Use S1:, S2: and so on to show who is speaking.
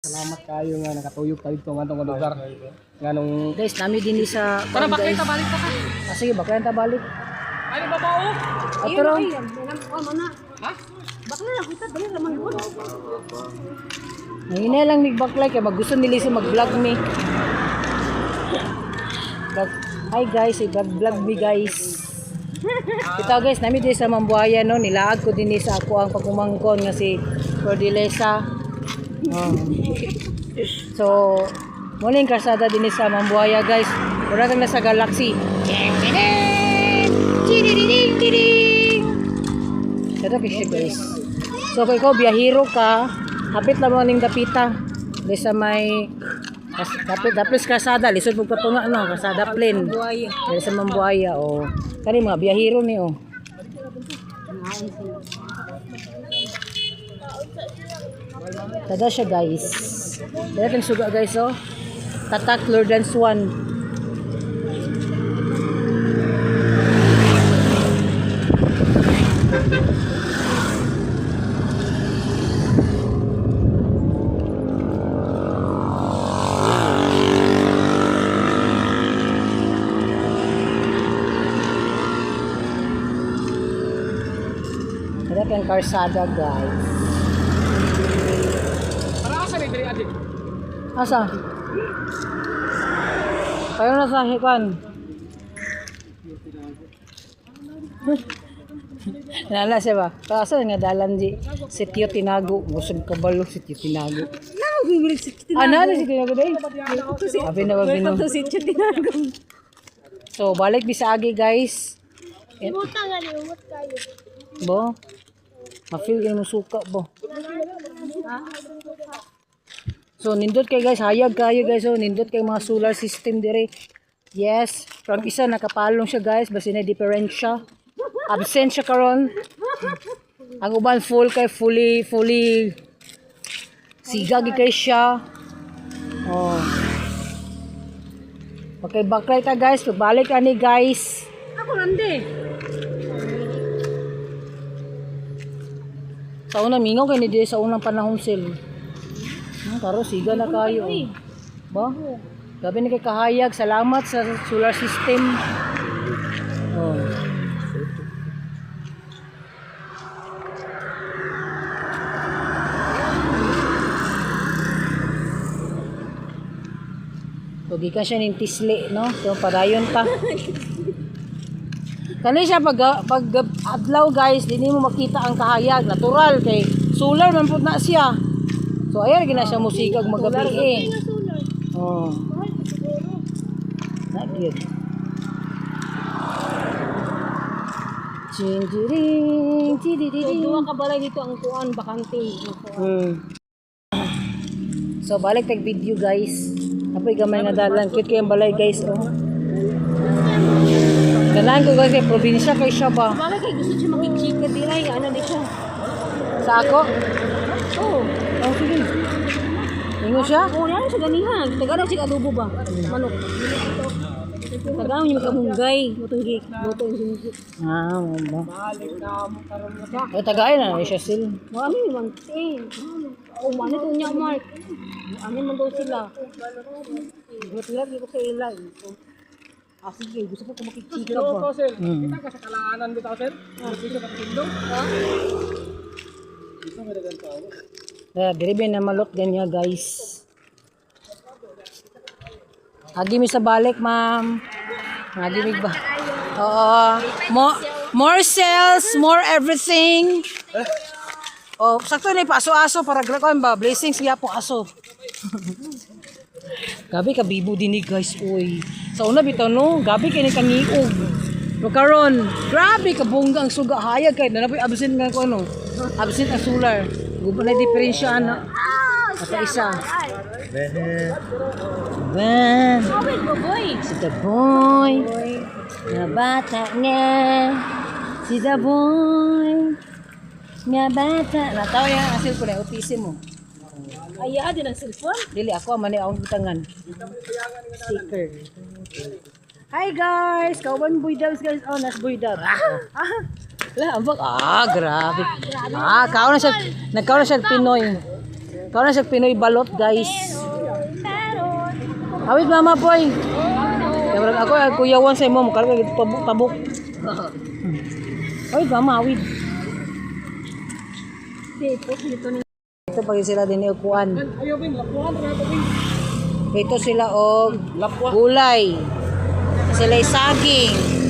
S1: Salamat kayo nga nakatuyog tayo ito nga itong lugar. Nga nung...
S2: Guys, nami din sa...
S1: Tara, bakit ka balik pa ka?
S2: Sige, bakit ta balik?
S1: Ay, babaw!
S2: At pero...
S1: Ha?
S3: Bakla lang kita, dali naman yun.
S2: Ngayon na lang nagbaklay kaya gusto nila si mag-vlog me. Hi guys, i-vlog me guys. Ito guys, nami din sa Mambuaya no, nilaag ko din sa ako ang pagkumangkon nga si Cordilesa. Oh. So, muna yung karsada din sa Mambuaya guys. Muna na sa Galaxy. Ito kasi guys. So kung ikaw biyahero ka, hapit lang mo ning dapita. Di sa may dapit karsada, lisod mo patunga no, karsada plain. Di sa Mambuaya o kani mga biyahero ni o. Tada siya guys. Dahil ang suga guys oh. Tatak Lord and Swan. Tada kang karsada guys.
S1: Dili adik.
S2: Asa? Kayo na sa hikan. Nala siya ba? Kaso nga dalan di Sitio Tinago. Busog kabalo Sitio Tinago.
S3: Bibili si Tinago.
S2: Ano si Tinago day? Abi na wag binom.
S3: Si Tinago.
S2: So balik bisagi guys.
S3: Umutang nga ni, umut kayo.
S2: Bo. Ma-feel kayo mo suka bo. So nindot kay guys, hayag kayo guys, so nindot kay mga solar system dire. Yes, from isa nakapalong siya guys, basta na different siya. Absent siya karon. Ang uban full kay fully sigag kay siya. Oh. Okay, baklay ta guys, balik ani guys.
S3: Ako nande.
S2: Sa una mingaw kay ni dire sa unang panahon sila. Karo siga na kayo. Ba? Gabi na kay kahayag. Salamat sa solar system. Oh. Pagi ka siya ng tisli, no? So, padayon pa. Kani siya pag adlaw guys, di mo makita ang kahayag. Natural kay solar man pud na siya. So ayan gina siya musikag magabi eh. Oh. Not good. Chindiring, tididiring.
S3: Duwa ka balay dito ang kuan bakante.
S2: So balik tag video guys. Apoy gamay nga dalan. Cute kay ang balay guys oh. Dalan ko guys kay probinsya kay siya ba.
S3: Bakit kay gusto siya makichika diray ano di siya.
S2: Sa ako?
S3: Oh.
S2: Oh sige. Ingo siya?
S3: Oh, yan siya ganihan. Tagaraw siya adobo ba? Manok. Tagaraw niya kamunggay. Mutong gik. Mutong gik.
S2: Ah, mo.
S1: Balik na mo karon na.
S2: Eh tagay na siya sil.
S3: Wala mi man oh, man ito niya Mark. Ano man daw sila. Buti ko sa ilay. Sige, gusto ko makikita
S1: Pero
S3: ba?
S1: ko sir, kita ka sa kalaanan bitaw sir. Dito ka tindog. Ha? Dito nga dagan tao.
S2: Diribe na malot ganyan guys. Agi mi sa balik ma'am. Agi mi ba? Oo. More sales, more everything. Oh, sakto ni paso-aso para grakon ba blessings ya po aso. Gabi ka bibo din ni guys oy. Sa una bitaw no, gabi kay ni kangiog. No karon, grabe ka bongga ang suga hayag kay nanapoy absent nga ko ano. Absent ang solar. Gubo na diferensya ana. Ata isa. Ben. Si the boy. Na bata nga. Si the boy. Nga bata. Nataw yan. Asil ko na autism mo.
S3: Aya din ang cellphone.
S2: Dili ako man akong butangan. Sticker. Hi guys, kauban boy dabs guys. Oh, nas boy dab. Lah, ambak. Grabe. Kao na siya. Nagkao na siya Pinoy. Karon na siya Pinoy balot, guys. Awit mama boy. Ako kuyawan sa imo, karga tabuk. Awit mama, awit. Ito pag sila din iukuan.
S1: Ayaw, Bin. Lapuan na ito, Bin.
S2: Ito sila og gulay. Sila saging.